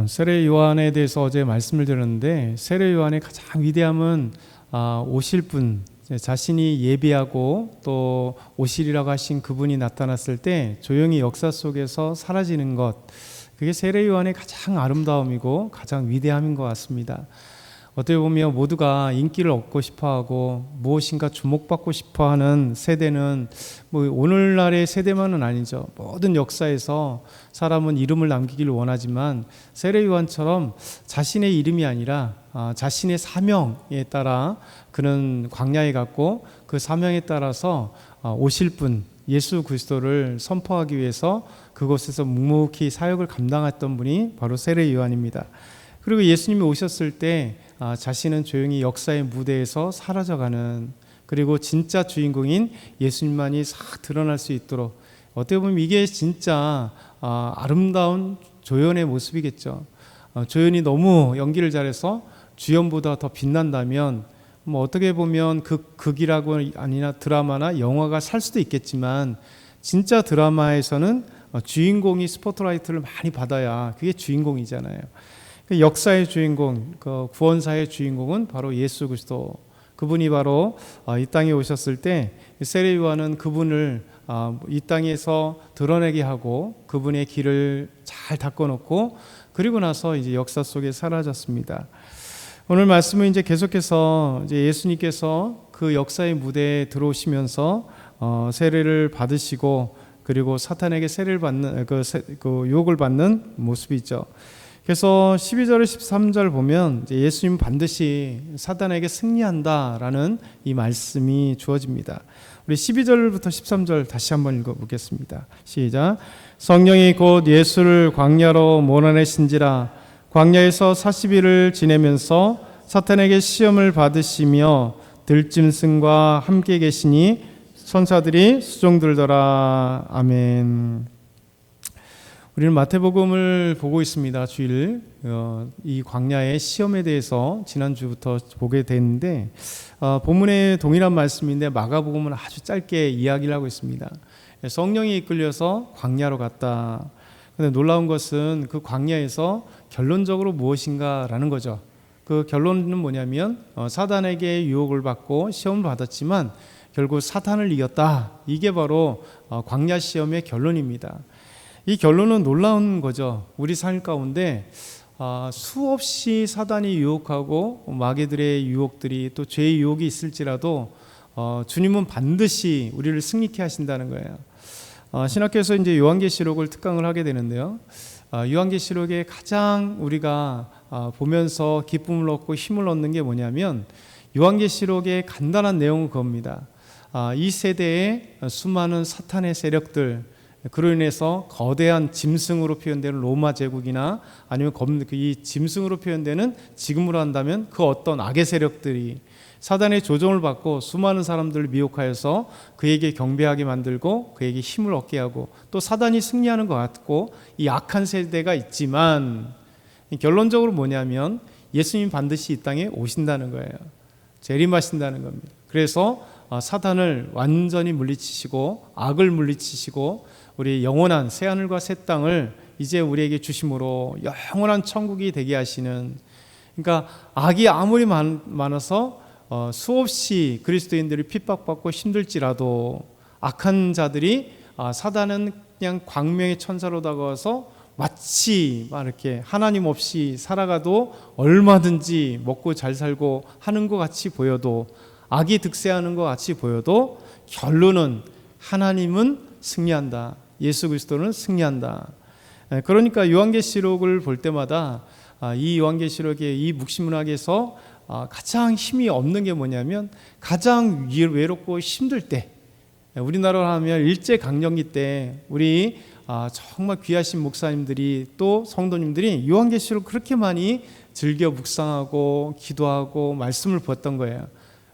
세례 요한에 대해서 어제 말씀을 드렸는데, 세례 요한의 가장 위대함은 오실 분, 자신이 예비하고 또 오시리라고 하신 그분이 나타났을 때 조용히 역사 속에서 사라지는 것, 그게 세례 요한의 가장 아름다움이고 가장 위대함인 것 같습니다. 어떻게 보면 모두가 인기를 얻고 싶어하고 무엇인가 주목받고 싶어하는 세대는 오늘날의 세대만은 아니죠. 모든 역사에서 사람은 이름을 남기기를 원하지만 세례 요한처럼 자신의 이름이 아니라 자신의 사명에 따라 그는 광야에 갔고, 그 사명에 따라서 오실 분 예수 그리스도를 선포하기 위해서 그곳에서 묵묵히 사역을 감당했던 분이 바로 세례 요한입니다. 그리고 예수님이 오셨을 때 자신은 조용히 역사의 무대에서 사라져가는, 그리고 진짜 주인공인 예수님만이 싹 드러날 수 있도록, 어떻게 보면 이게 진짜 아름다운 조연의 모습이겠죠. 조연이 너무 연기를 잘해서 주연보다 더 빛난다면 어떻게 보면 극이라고 아니나 드라마나 영화가 살 수도 있겠지만, 진짜 드라마에서는 주인공이 스포트라이트를 많이 받아야 그게 주인공이잖아요. 역사의 주인공, 구원사의 주인공은 바로 예수 그리스도, 그분이 바로 이 땅에 오셨을 때 세례 요한은 그분을 이 땅에서 드러내게 하고 그분의 길을 잘 닦아놓고, 그리고 나서 이제 역사 속에 사라졌습니다. 오늘 말씀은 이제 계속해서 이제 예수님께서 그 역사의 무대에 들어오시면서 세례를 받으시고, 그리고 사탄에게 세례를 받는 그 유혹을 받는 모습이죠. 그래서 12절 13절 보면 이제 예수님 반드시 사단에게 승리한다라는 이 말씀이 주어집니다. 우리 12절부터 13절 다시 한번 읽어보겠습니다. 시작. 성령이 곧 예수를 광야로 몰아내신지라 광야에서 40일을 지내면서 사탄에게 시험을 받으시며 들짐승과 함께 계시니 천사들이 수종들더라. 아멘. 우리는 마태복음을 보고 있습니다. 주일 이 광야의 시험에 대해서 지난주부터 보게 됐는데, 본문의 동일한 말씀인데 마가복음은 아주 짧게 이야기를 하고 있습니다. 성령이 이끌려서 광야로 갔다. 그런데 놀라운 것은 그 광야에서 결론적으로 무엇인가라는 거죠. 그 결론은 뭐냐면 사단에게 유혹을 받고 시험을 받았지만 결국 사탄을 이겼다. 이게 바로 광야 시험의 결론입니다. 이 결론은 놀라운 거죠. 우리 삶 가운데 수없이 사단이 유혹하고 마귀들의 유혹들이 또 죄의 유혹이 있을지라도 주님은 반드시 우리를 승리케 하신다는 거예요. 신학교에서 이제 요한계시록을 특강을 하게 되는데요. 요한계시록에 가장 우리가 보면서 기쁨을 얻고 힘을 얻는 게 뭐냐면, 요한계시록의 간단한 내용은 그겁니다. 이 세대의 수많은 사탄의 세력들, 그로 인해서 거대한 짐승으로 표현되는 로마 제국이나 아니면 이 짐승으로 표현되는, 지금으로 한다면 그 어떤 악의 세력들이 사단의 조종을 받고 수많은 사람들을 미혹하여서 그에게 경배하게 만들고 그에게 힘을 얻게 하고, 또 사단이 승리하는 것 같고 이 악한 세대가 있지만, 결론적으로 뭐냐면 예수님 반드시 이 땅에 오신다는 거예요. 재림하신다는 겁니다. 그래서 사단을 완전히 물리치시고 악을 물리치시고 우리 영원한 새하늘과 새 땅을 이제 우리에게 주심으로 영원한 천국이 되게 하시는, 그러니까 악이 아무리 많아서 수없이 그리스도인들이 핍박받고 힘들지라도 악한 자들이 사단은 그냥 광명의 천사로 다가와서 마치 이렇게 하나님 없이 살아가도 얼마든지 먹고 잘 살고 하는 것 같이 보여도, 악이 득세하는 것 같이 보여도 결론은 하나님은 승리한다. 예수 그리스도는 승리한다. 그러니까 요한계시록을 볼 때마다 이 요한계시록의 이 묵시문학에서 가장 힘이 없는 게 뭐냐면, 가장 외롭고 힘들 때, 우리나라로 하면 일제강점기 때 우리 정말 귀하신 목사님들이 또 성도님들이 요한계시록 그렇게 많이 즐겨 묵상하고 기도하고 말씀을 보았던 거예요.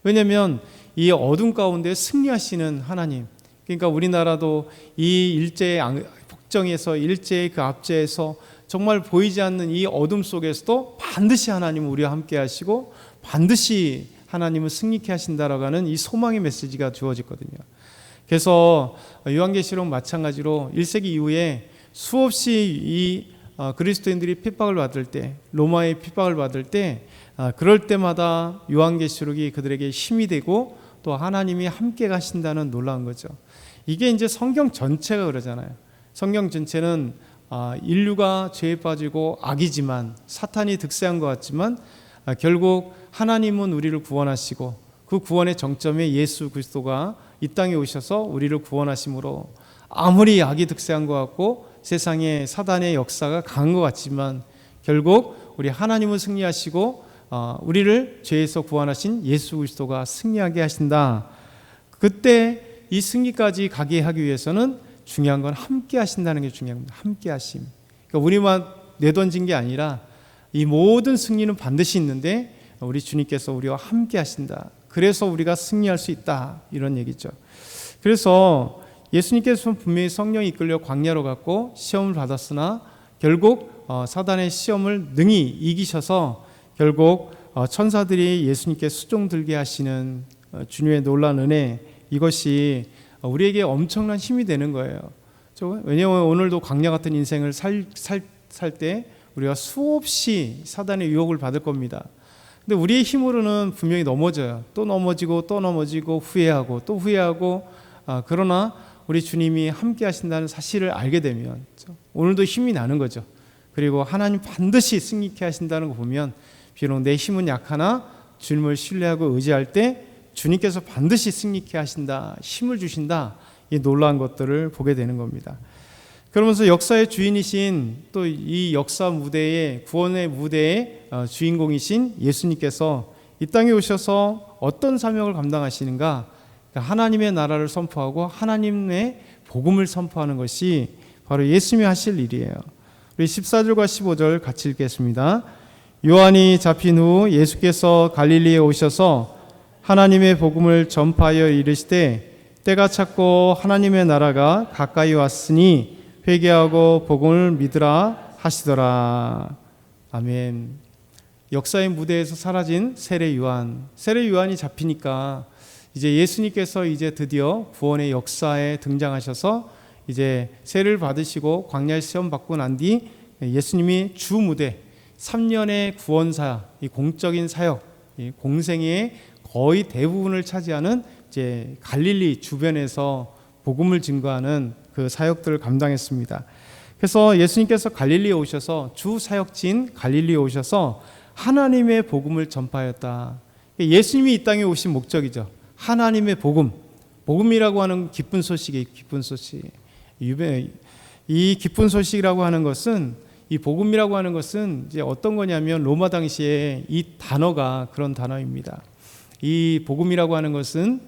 왜냐하면 이 어둠 가운데 승리하시는 하나님, 그러니까 우리나라도 이 일제의 폭정에서, 일제의 그 압제에서 정말 보이지 않는 이 어둠 속에서도 반드시 하나님은 우리와 함께 하시고 반드시 하나님은 승리케 하신다라고 하는 이 소망의 메시지가 주어지거든요. 그래서 요한계시록 마찬가지로 1세기 이후에 수없이 이 그리스도인들이 핍박을 받을 때, 로마의 핍박을 받을 때, 그럴 때마다 요한계시록이 그들에게 힘이 되고 또 하나님이 함께 가신다는 놀라운 거죠. 이게 이제 성경 전체가 그러잖아요. 성경 전체는 인류가 죄에 빠지고 악이지만, 사탄이 득세한 것 같지만, 결국 하나님은 우리를 구원하시고 그 구원의 정점에 예수 그리스도가 이 땅에 오셔서 우리를 구원하심으로, 아무리 악이 득세한 것 같고 세상에 사단의 역사가 강한 것 같지만, 결국 우리 하나님은 승리하시고 우리를 죄에서 구원하신 예수 그리스도가 승리하게 하신다. 그때 이 승리까지 가게 하기 위해서는 중요한 건 함께 하신다는 게 중요합니다. 함께 하심. 그러니까 우리만 내던진 게 아니라 이 모든 승리는 반드시 있는데 우리 주님께서 우리와 함께 하신다. 그래서 우리가 승리할 수 있다, 이런 얘기죠. 그래서 예수님께서는 분명히 성령이 이끌려 광야로 갔고 시험을 받았으나 결국 사단의 시험을 능히 이기셔서 결국 천사들이 예수님께 수종 들게 하시는 주님의 놀라운 은혜, 이것이 우리에게 엄청난 힘이 되는 거예요. 왜냐하면 오늘도 광야 같은 인생을 살 때 우리가 수없이 사단의 유혹을 받을 겁니다. 근데 우리의 힘으로는 분명히 넘어져요. 또 넘어지고 또 넘어지고 후회하고 또 후회하고, 그러나 우리 주님이 함께 하신다는 사실을 알게 되면 오늘도 힘이 나는 거죠. 그리고 하나님 반드시 승리케 하신다는 거 보면, 비록 내 힘은 약하나 주님을 신뢰하고 의지할 때 주님께서 반드시 승리케 하신다, 힘을 주신다, 이 놀라운 것들을 보게 되는 겁니다. 그러면서 역사의 주인이신, 또 이 역사 무대의, 구원의 무대의 주인공이신 예수님께서 이 땅에 오셔서 어떤 사명을 감당하시는가? 하나님의 나라를 선포하고 하나님의 복음을 선포하는 것이 바로 예수님이 하실 일이에요. 우리 14절과 15절 같이 읽겠습니다. 요한이 잡힌 후 예수께서 갈릴리에 오셔서 하나님의 복음을 전파하여 이르시되, 때가 찼고 하나님의 나라가 가까이 왔으니 회개하고 복음을 믿으라 하시더라. 아멘. 역사의 무대에서 사라진 세례 요한이 잡히니까 이제 예수님께서 이제 드디어 구원의 역사에 등장하셔서 이제 세례를 받으시고 광야의 시험 받고 난 뒤 예수님이 주 무대 3년의 구원사, 이 공적인 사역, 이 공생의 거의 대부분을 차지하는 이제 갈릴리 주변에서 복음을 증거하는 그 사역들을 감당했습니다. 그래서 예수님께서 갈릴리에 오셔서, 주 사역지인 갈릴리에 오셔서 하나님의 복음을 전파하였다. 예수님이 이 땅에 오신 목적이죠. 하나님의 복음, 복음이라고 하는 기쁜 소식이, 기쁜 소식. 이 기쁜 소식이라고 하는 것은, 이 복음이라고 하는 것은 이제 어떤 거냐면, 로마 당시에 이 단어가 그런 단어입니다. 이 복음이라고 하는 것은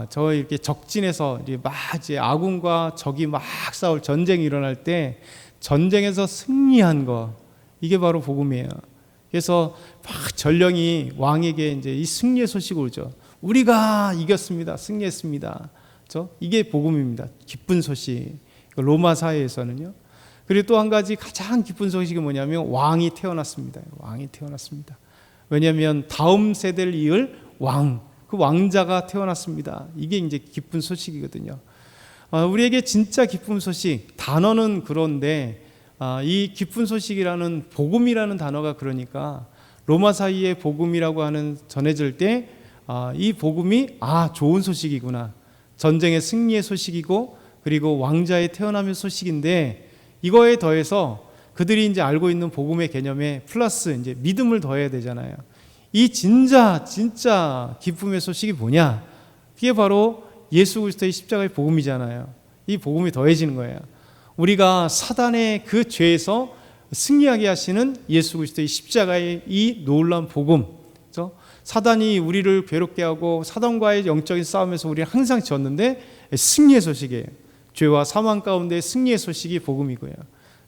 저 이렇게 적진에서 이제 아군과 적이 막 싸울 전쟁이 일어날 때 전쟁에서 승리한 거, 이게 바로 복음이에요. 그래서 막 전령이 왕에게 이제 이 승리의 소식을 오죠. 우리가 이겼습니다. 승리했습니다. 이게 복음입니다. 기쁜 소식. 로마 사회에서는요. 그리고 또 한 가지 가장 기쁜 소식이 뭐냐면, 왕이 태어났습니다. 왕이 태어났습니다. 왜냐하면 다음 세대를 이을 왕, 그 왕자가 태어났습니다. 이게 이제 기쁜 소식이거든요. 우리에게 진짜 기쁜 소식, 단어는 그런데 이 기쁜 소식이라는, 복음이라는 단어가, 그러니까 로마 사이에 복음이라고 하는 전해질 때 이 복음이 좋은 소식이구나, 전쟁의 승리의 소식이고 그리고 왕자의 태어남의 소식인데, 이거에 더해서 그들이 이제 알고 있는 복음의 개념에 플러스 이제 믿음을 더해야 되잖아요. 이 진짜 기쁨의 소식이 뭐냐? 그게 바로 예수 그리스도의 십자가의 복음이잖아요. 이 복음이 더해지는 거예요. 우리가 사단의 그 죄에서 승리하게 하시는 예수 그리스도의 십자가의 이 놀라운 복음, 그렇죠? 사단이 우리를 괴롭게 하고 사단과의 영적인 싸움에서 우리는 항상 졌는데 승리의 소식이에요. 죄와 사망 가운데 승리의 소식이 복음이고요.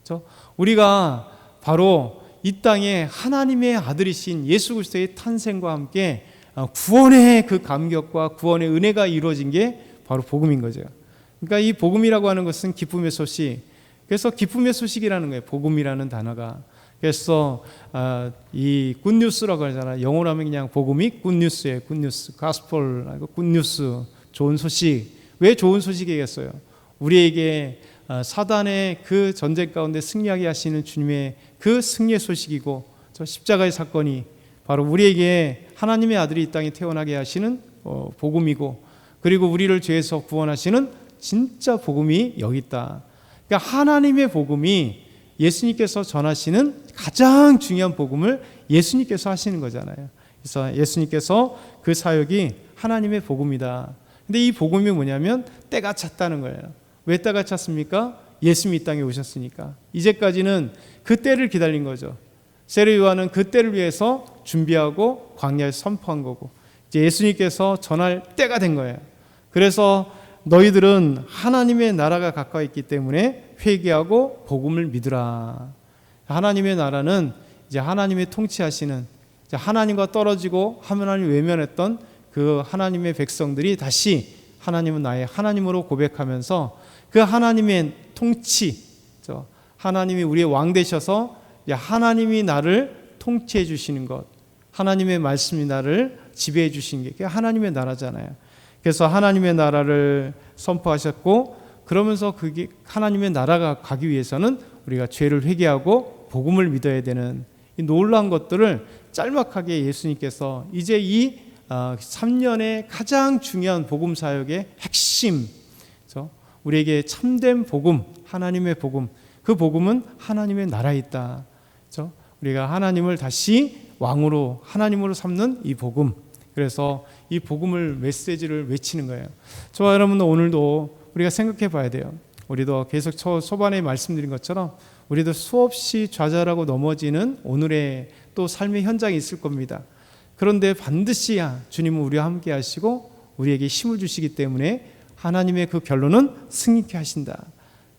그렇죠? 우리가 바로 이 땅에 하나님의 아들이신 예수 그리스도의 탄생과 함께 구원의 그 감격과 구원의 은혜가 이루어진 게 바로 복음인 거죠. 그러니까 이 복음이라고 하는 것은 기쁨의 소식. 그래서 기쁨의 소식이라는 거예요. 복음이라는 단어가. 그래서 이 굿뉴스라고 하잖아요. 영어로 하면 그냥 복음이 굿뉴스예요. 굿뉴스, 가스폴, 굿뉴스, 좋은 소식. 왜 좋은 소식이겠어요? 우리에게 사단의 그 전쟁 가운데 승리하게 하시는 주님의 그 승리의 소식이고, 저 십자가의 사건이 바로 우리에게 하나님의 아들이 이 땅에 태어나게 하시는 복음이고, 그리고 우리를 죄에서 구원하시는 진짜 복음이 여기 있다. 그러니까 하나님의 복음이 예수님께서 전하시는 가장 중요한 복음을 예수님께서 하시는 거잖아요. 그래서 예수님께서 그 사역이 하나님의 복음이다. 근데 이 복음이 뭐냐면 때가 찼다는 거예요. 왜 때가 찼습니까? 예수님이 이 땅에 오셨으니까. 이제까지는 그 때를 기다린 거죠. 세례 요한은 그 때를 위해서 준비하고 광야에 선포한 거고, 이제 예수님께서 전할 때가 된 거예요. 그래서 너희들은 하나님의 나라가 가까이 있기 때문에 회개하고 복음을 믿으라. 하나님의 나라는 이제 하나님의 통치하시는, 이제 하나님과 떨어지고 하나님 외면했던 그 하나님의 백성들이 다시 하나님은 나의 하나님으로 고백하면서 그 하나님의 통치, 하나님이 우리의 왕 되셔서 하나님이 나를 통치해 주시는 것, 하나님의 말씀이 나를 지배해 주신 게 하나님의 나라잖아요. 그래서 하나님의 나라를 선포하셨고, 그러면서 그게 하나님의 나라가 가기 위해서는 우리가 죄를 회개하고 복음을 믿어야 되는 이 놀라운 것들을 짤막하게 예수님께서 이제 이 3년의 가장 중요한 복음 사역의 핵심, 우리에게 참된 복음, 하나님의 복음, 그 복음은 하나님의 나라에 있다. 우리가 하나님을 다시 왕으로, 하나님으로 삼는 이 복음, 그래서 이 복음을, 메시지를 외치는 거예요. 저와 여러분도 오늘도 우리가 생각해 봐야 돼요. 우리도 계속 초반에 말씀드린 것처럼 우리도 수없이 좌절하고 넘어지는 오늘의 또 삶의 현장이 있을 겁니다. 그런데 반드시 주님은 우리와 함께 하시고 우리에게 힘을 주시기 때문에 하나님의 그 결론은 승리케 하신다.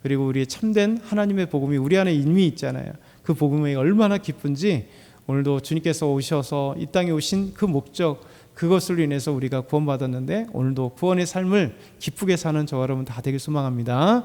그리고 우리의 참된 하나님의 복음이 우리 안에 이미 있잖아요. 그 복음이 얼마나 기쁜지 오늘도 주님께서 오셔서 이 땅에 오신 그 목적, 그것으로 인해서 우리가 구원받았는데 오늘도 구원의 삶을 기쁘게 사는 저와 여러분 다 되길 소망합니다.